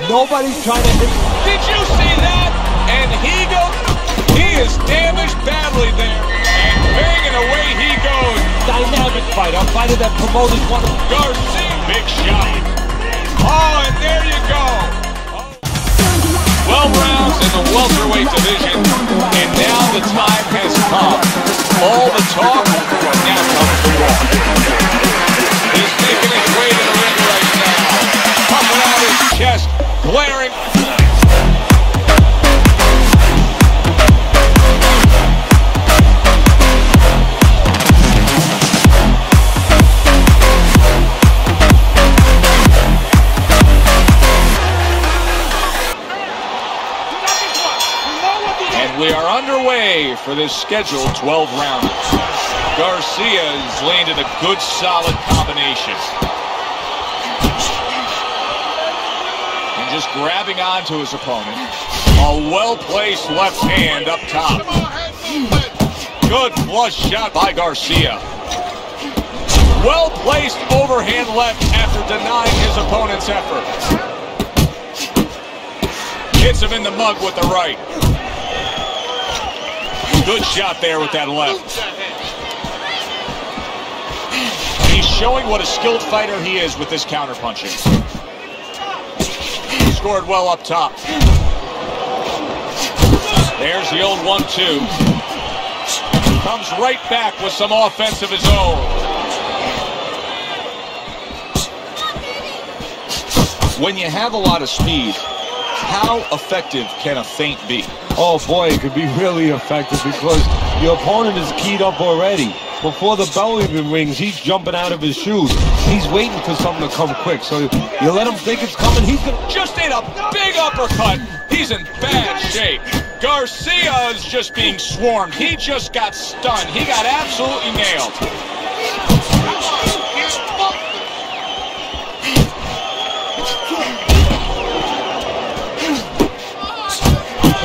Nobody's trying to hit. Did you see that? And he is damaged badly there. And banging away he goes. Dynamic fight, a fighter that promoters want to. Garcia, big shot. Oh, and there you go. 12 rounds in the welterweight division, and now the time has come. All the talk, now comes the walk. He's making his way to the ring right now. Puffing out his chest, glaring. We are underway for this scheduled 12-rounders. Garcia's landed a good, solid combination. And just grabbing onto his opponent. A well-placed left hand up top. Good flush shot by Garcia. Well-placed overhand left after denying his opponent's effort. Hits him in the mug with the right. Good shot there with that left. He's showing what a skilled fighter he is with this counterpunching. Scored well up top. There's the old 1-2. Comes right back with some offense of his own. When you have a lot of speed, how effective can a feint be? Oh boy, it could be really effective because your opponent is keyed up already. Before the bell even rings, he's jumping out of his shoes. He's waiting for something to come quick. So you let him think it's coming, he's gonna... Just ate a big uppercut. He's in bad shape. Garcia is just being swarmed. He just got stunned. He got absolutely nailed.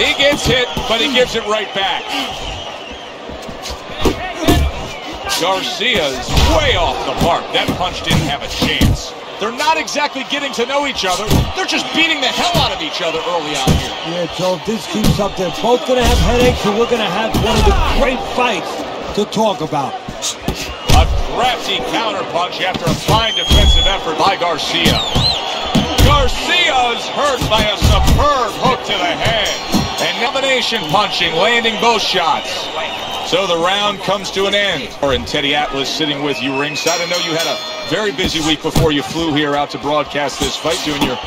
He gets hit, but he gives it right back. Garcia's way off the mark. That punch didn't have a chance. They're not exactly getting to know each other. They're just beating the hell out of each other early on here. Yeah, Joe, if this keeps up, they're both going to have headaches, and we're going to have one of the great fights to talk about. A crafty counterpunch after a fine defensive effort by Garcia. Garcia's hurt by a superb hook to the head. And combination punching, landing both shots. So the round comes to an end. And Teddy Atlas sitting with you ringside. I know you had a very busy week before you flew here out to broadcast this fight, doing your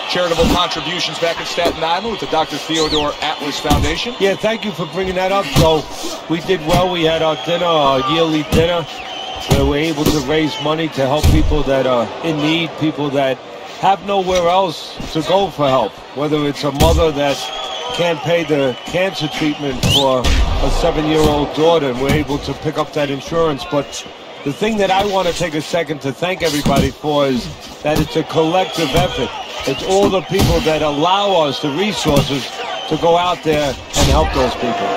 charitable contributions back in Staten Island with the Dr. Theodore Atlas Foundation. Yeah, thank you for bringing that up, Joe. We did well. We had our dinner, our yearly dinner, where we're able to raise money to help people that are in need, people that have nowhere else to go for help, whether it's a mother that can't pay the cancer treatment for a 7-year-old daughter, and we're able to pick up that insurance. But the thing that I want to take a second to thank everybody for is that it's a collective effort. It's all the people that allow us the resources to go out there and help those people.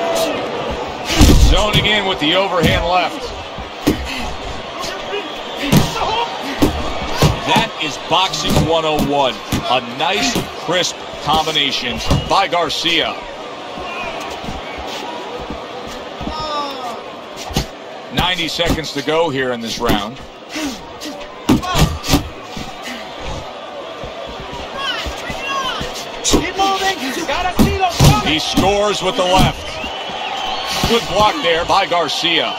Zoning in with the overhand left. That is boxing 101. A nice, crisp combination by Garcia. 90 seconds to go here in this round. He scores with the left. Good block there by Garcia.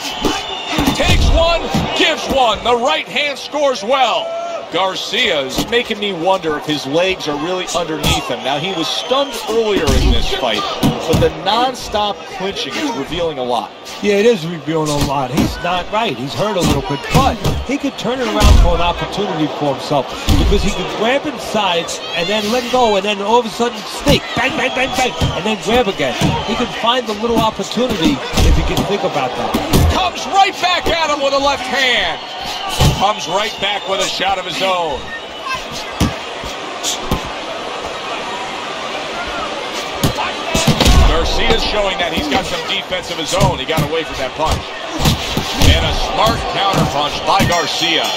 Takes one, gives one. The right hand scores well. Garcia's making me wonder if his legs are really underneath him. Now, he was stunned earlier in this fight, but the non-stop clinching is revealing a lot. Yeah, it is revealing a lot. He's not right. He's hurt a little bit, but he could turn it around for an opportunity for himself, because he could grab inside and then let go, and then all of a sudden sneak, bang, bang, bang, bang, and then grab again. He could find the little opportunity if he can think about that. Comes right back at him with a left hand. Comes right back with a shot of his own. Garcia's showing that he's got some defense of his own. He got away from that punch. And a smart counter punch by Garcia.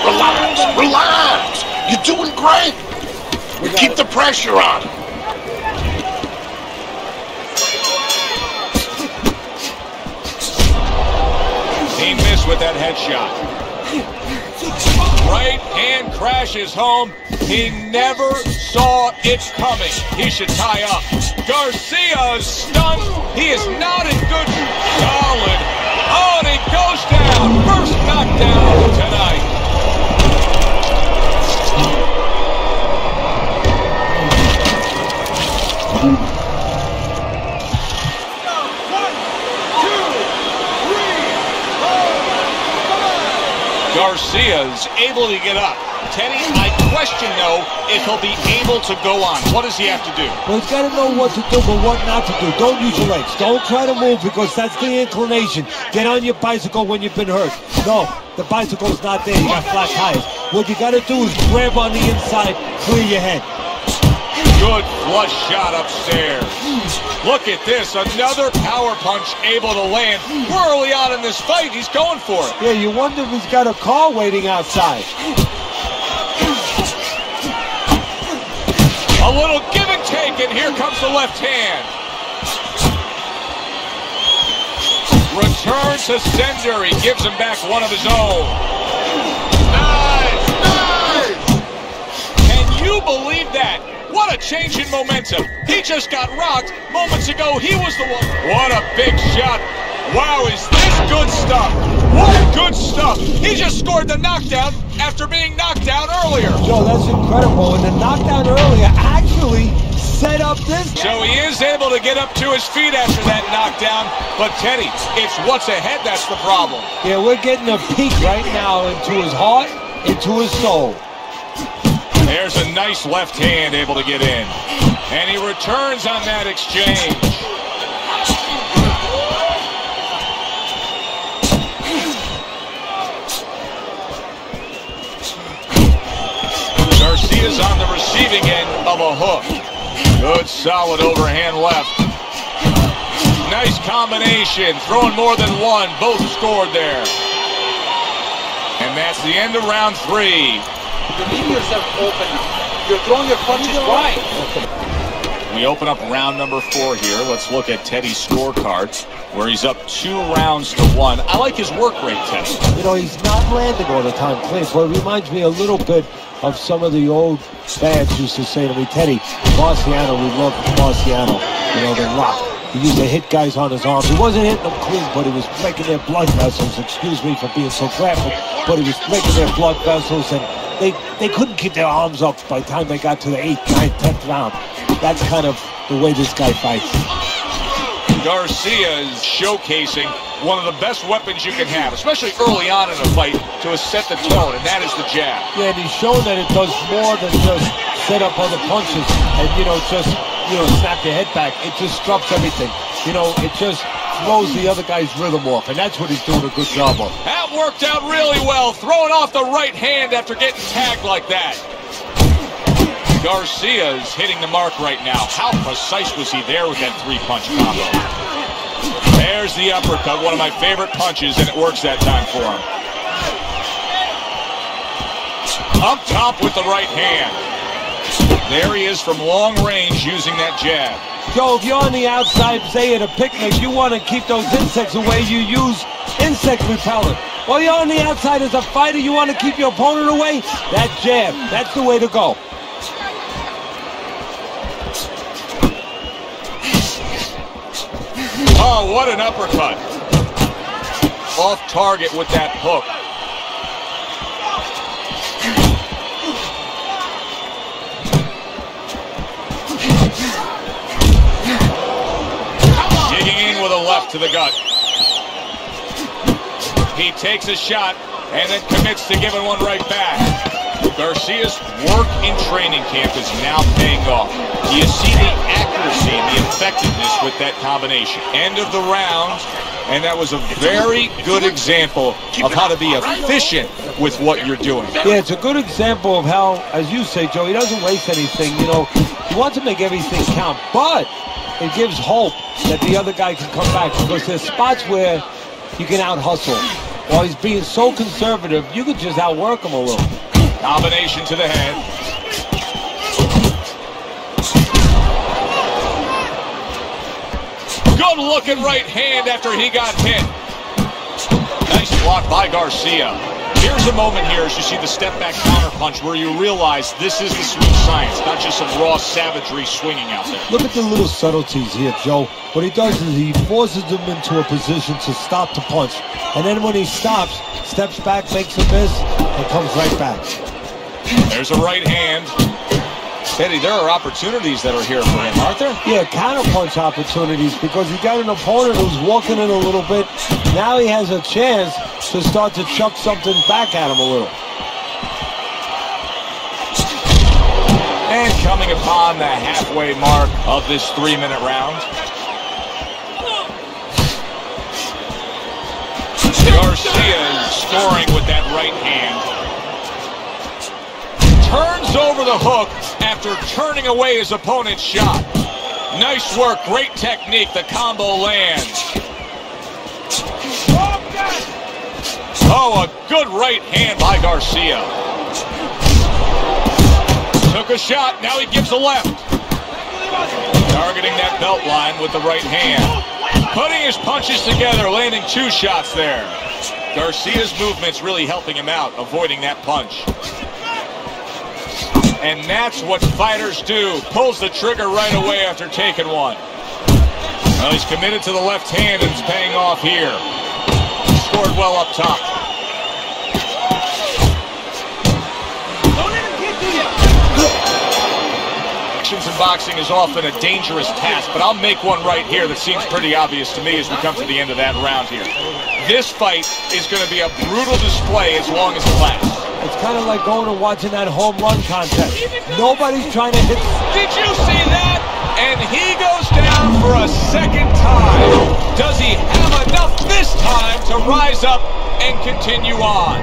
Relax, relax. You're doing great. You keep the pressure on. He missed with that headshot. Right hand crashes home. He never saw it coming. He should tie up. Garcia is stunned. He is not in good. Solid. Oh, and he goes down. First knockdown tonight. Garcia's able to get up. Teddy, I question, though, if he'll be able to go on. What does he have to do? Well, he's got to know what to do, but what not to do. Don't use your legs. Don't try to move because that's the inclination. Get on your bicycle when you've been hurt. No, the bicycle's not there. You got flat tires. What you got to do is grab on the inside, clear your head. Good flush shot upstairs. Look at this, another power punch able to land. Early on in this fight, he's going for it. Yeah, you wonder if he's got a car waiting outside. A little give and take, and here comes the left hand. Return to sender, he gives him back one of his own. Nice, nice. Can you believe that? What a change in momentum. He just got rocked. Moments ago, he was the one. What a big shot. Wow, is this good stuff? What good stuff. He just scored the knockdown after being knocked down earlier. Joe, that's incredible. And the knockdown earlier actually set up this. So he is able to get up to his feet after that knockdown. But Teddy, it's what's ahead that's the problem. Yeah, we're getting a peek right now into his heart, into his soul. There's a nice left hand able to get in. And he returns on that exchange. Garcia's on the receiving end of a hook. Good solid overhand left. Nice combination. Throwing more than one. Both scored there. And that's the end of round 3. You leave yourself open. You're throwing your punches right. We open up round number 4 here. Let's look at Teddy's scorecard, where he's up 2 rounds to 1. I like his work rate, Teddy. You know, he's not landing all the time clean, but it reminds me a little bit of some of the old fans used to say to me, Teddy, Marciano, we love Marciano, you know, the Rock. He used to hit guys on his arms. He wasn't hitting them clean, but he was breaking their blood vessels. Excuse me for being so graphic, but he was breaking their blood vessels, and they couldn't keep their arms up by the time they got to the 8th, 9th, 10th round. That's kind of the way this guy fights. Garcia is showcasing one of the best weapons you can have, especially early on in a fight, to set the tone, and that is the jab. Yeah, and he's shown that it does more than just set up other punches and, just snap your head back. It disrupts everything. It just throws the other guy's rhythm off, and that's what he's doing a good job of. That worked out really well, throwing off the right hand after getting tagged like that. Garcia is hitting the mark right now. How precise was he there with that 3-punch combo? There's the uppercut, one of my favorite punches, and it works that time for him. Up top with the right hand. There he is from long range using that jab. Joe, if you're on the outside, say at a picnic, you want to keep those insects away, you use insect repellent. While you're on the outside as a fighter, you want to keep your opponent away, that jab, that's the way to go. Oh, what an uppercut. Off target with that hook. Digging in with a left to the gut. He takes a shot and then commits to giving one right back. Garcia's work in training camp is now paying off. Do you see the accuracy and the effectiveness with that combination? End of the round, and that was a very good example of how to be efficient with what you're doing. Yeah, it's a good example of how, as you say, Joe, he doesn't waste anything. He wants to make everything count, but it gives hope that the other guy can come back, because there's spots where you can out-hustle. While he's being so conservative, you could just outwork him a little. Combination to the head. Good looking right hand after he got hit. Nice block by Garcia. Here's a moment here as you see the step back counter punch where you realize this is the sweet science, not just some raw savagery swinging out there. Look at the little subtleties here, Joe. What he does is he forces them into a position to stop the punch. And then when he stops, steps back, makes a miss, and comes right back. There's a right hand. Teddy, there are opportunities that are here for him, aren't there? Yeah, counter-punch opportunities because he got an opponent who's walking in a little bit. Now he has a chance to start to chuck something back at him a little. And coming upon the halfway mark of this 3-minute round. Garcia scoring with that right hand. Turns over the hook after turning away his opponent's shot. Nice work, great technique, the combo lands. Oh, a good right hand by Garcia. Took a shot, now he gives a left. Targeting that belt line with the right hand. Putting his punches together, landing 2 shots there. Garcia's movement's really helping him out, avoiding that punch. And that's what fighters do. Pulls the trigger right away after taking one. Well, he's committed to the left hand and it's paying off here. Scored well up top. Actions in boxing is often a dangerous task, but I'll make one right here that seems pretty obvious to me as we come to the end of that round here. This fight is going to be a brutal display as long as it lasts. It's kind of like going and watching that home run contest. Nobody's trying to hit. Did you see that? And he goes down for a second time. Does he have enough this time to rise up and continue on?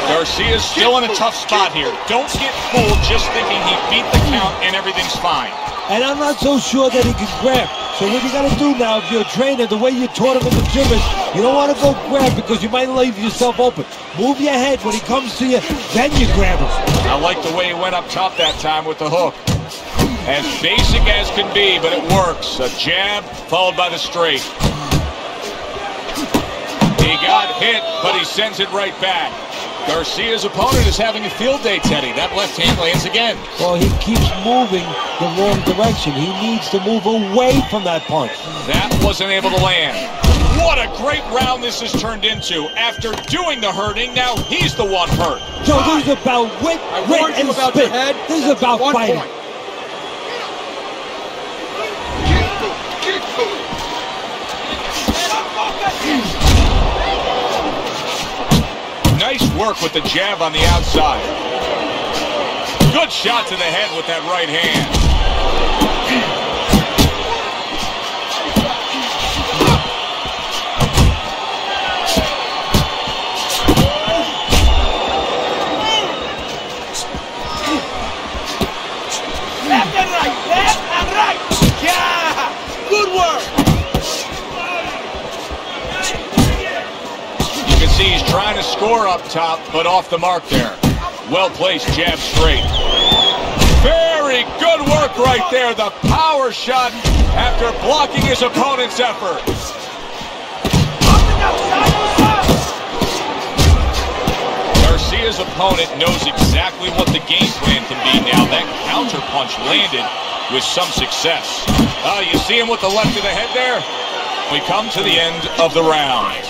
Garcia's still in a tough spot here. Don't get fooled just thinking he beat the count and everything's fine. And I'm not so sure that he can grab. So what you got to do now, if you're a trainer, the way you taught him in the gym is, you don't want to go grab because you might leave yourself open. Move your head when he comes to you, then you grab him. I like the way he went up top that time with the hook. As basic as can be, but it works. A jab followed by the straight. He got hit, but he sends it right back. Garcia's opponent is having a field day, Teddy. That left hand lands again. Well, he keeps moving the wrong direction. He needs to move away from that punch. That wasn't able to land. What a great round this has turned into. After doing the hurting, now he's the one hurt. So this is about wit and spit. This is about fighting. Nice work with the jab on the outside. Good shot to the head with that right hand. Left and right. Yeah, good work. See, he's trying to score up top, but off the mark there. Well-placed jab straight. Very good work right there. The power shot after blocking his opponent's effort. Garcia's opponent knows exactly what the game plan can be now. That counter punch landed with some success. You see him with the left of the head there? We come to the end of the round.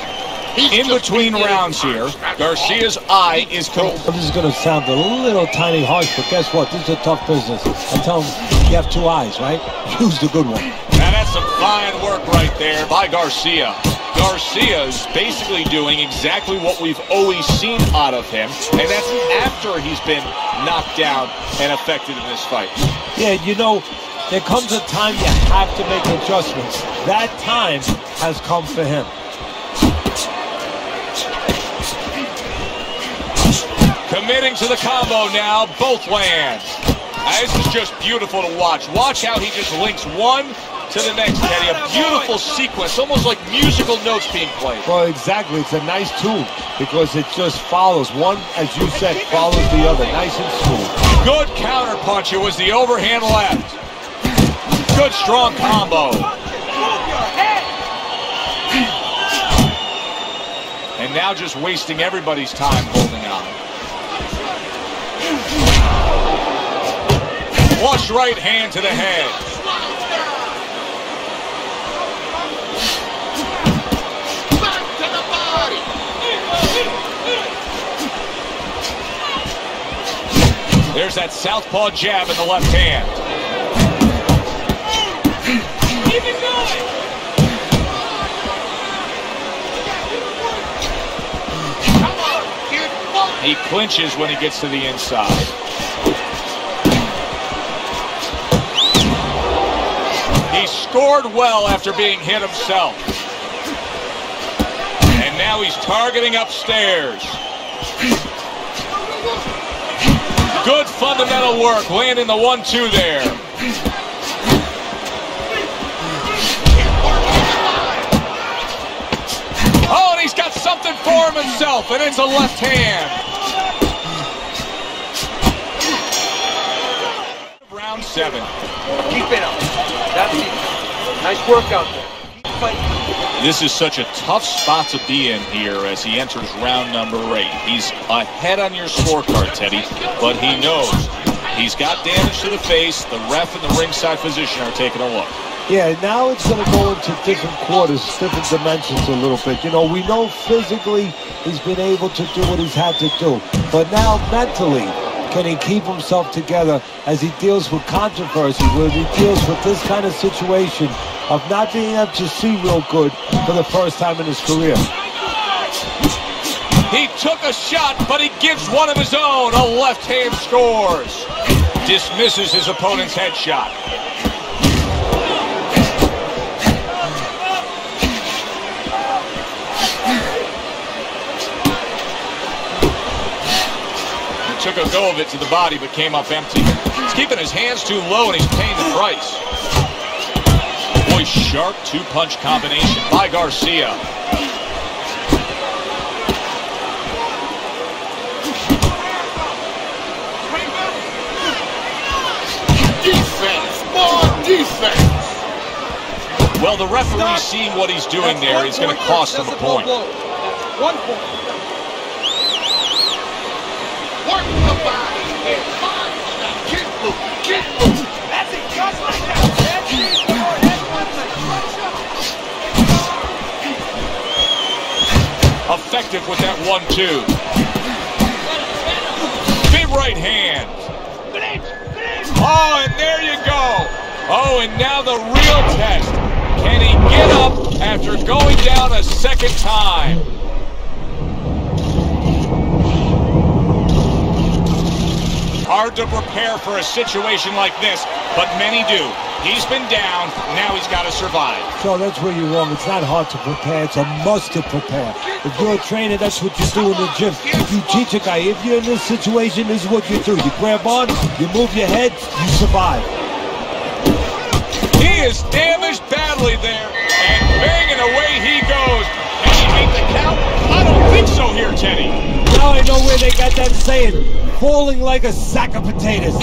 In between rounds here, Garcia's eye is cold. This is going to sound a little tiny harsh, but guess what? This is a tough business. I tell him, you have 2 eyes, right? Use the good one. Now that's some fine work right there by Garcia. Garcia's basically doing exactly what we've always seen out of him, and that's after he's been knocked down and affected in this fight. Yeah, you know, there comes a time you have to make adjustments. That time has come for him. Committing to the combo now, both lands. This is just beautiful to watch. Watch how he just links one to the next, Teddy. A beautiful sequence, almost like musical notes being played. Well, exactly. It's a nice tune because it just follows. One, as you said, follows the other. Nice and smooth. Good counter punch. It was the overhand left. Good strong combo. And now just wasting everybody's time holding on. Flush right hand to the head. Back to the body. There's that southpaw jab in the left hand. Keep it going. Come on, kid. He clinches when he gets to the inside. He scored well after being hit himself. And now he's targeting upstairs. Good fundamental work, landing the 1-2 there. Oh, and he's got something for himself, and it's a left hand. Round 7. Keep it up. That's it. Nice work out there. This is such a tough spot to be in here as he enters round number 8. He's ahead on your scorecard, Teddy, but he knows he's got damage to the face. The ref and the ringside physician are taking a look. Yeah, now it's going to go into different quarters, different dimensions a little bit. You know, we know physically he's been able to do what he's had to do, but now mentally, can he keep himself together as he deals with controversy, where he deals with this kind of situation of not being able to see real good for the first time in his career? He took a shot, but he gives one of his own. A left hand scores. Dismisses his opponent's headshot. Took a go of it to the body, but came up empty. He's keeping his hands too low, and he's paying the price. Boy, sharp two-punch combination by Garcia. Defense, more defense. Well, the referee seeing what he's doing there is going to cost him a point. 1 point. Work the body and punch. Kick move, kick move. That's it. Just like that. That's it. Effective with that 1-2. Big right hand. Oh, and there you go. Oh, and now the real test. Can he get up after going down a second time? Hard to prepare for a situation like this, but many do. He's been down, now he's got to survive. So that's where you're wrong. It's not hard to prepare, it's a must to prepare. If you're a trainer, that's what you do in the gym. If you teach a guy, if you're in this situation, this is what you do. You grab on, you move your head, you survive. He is damaged badly there, and banging away he goes. Can he make the count? I don't think so here, Teddy. Now I know where they got that saying, falling like a sack of potatoes.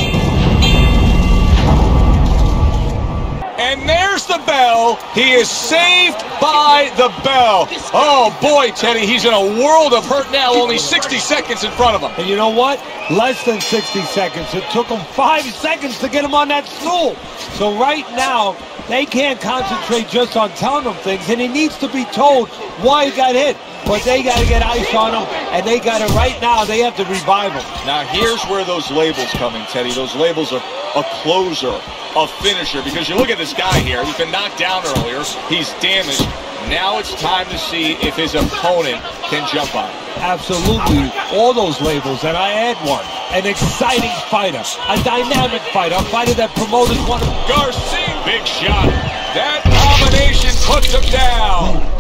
And there's the bell. He is saved by the bell. Oh boy, Teddy, he's in a world of hurt now. Only 60 seconds in front of him. And you know what? Less than 60 seconds. It took him 5 seconds to get him on that stool. So right now, they can't concentrate just on telling him things, and he needs to be told why he got hit. But they got to get ice on him, and they got to, right now, they have to revive him. Now here's where those labels come in, Teddy. Those labels are a closer, a finisher, because you look at this guy here. He's been knocked down earlier. He's damaged. Now it's time to see if his opponent can jump on him. Absolutely, all those labels, and I add one. An exciting fighter, a dynamic fighter, a fighter that promoters want to... Garcia, big shot. That combination puts him down.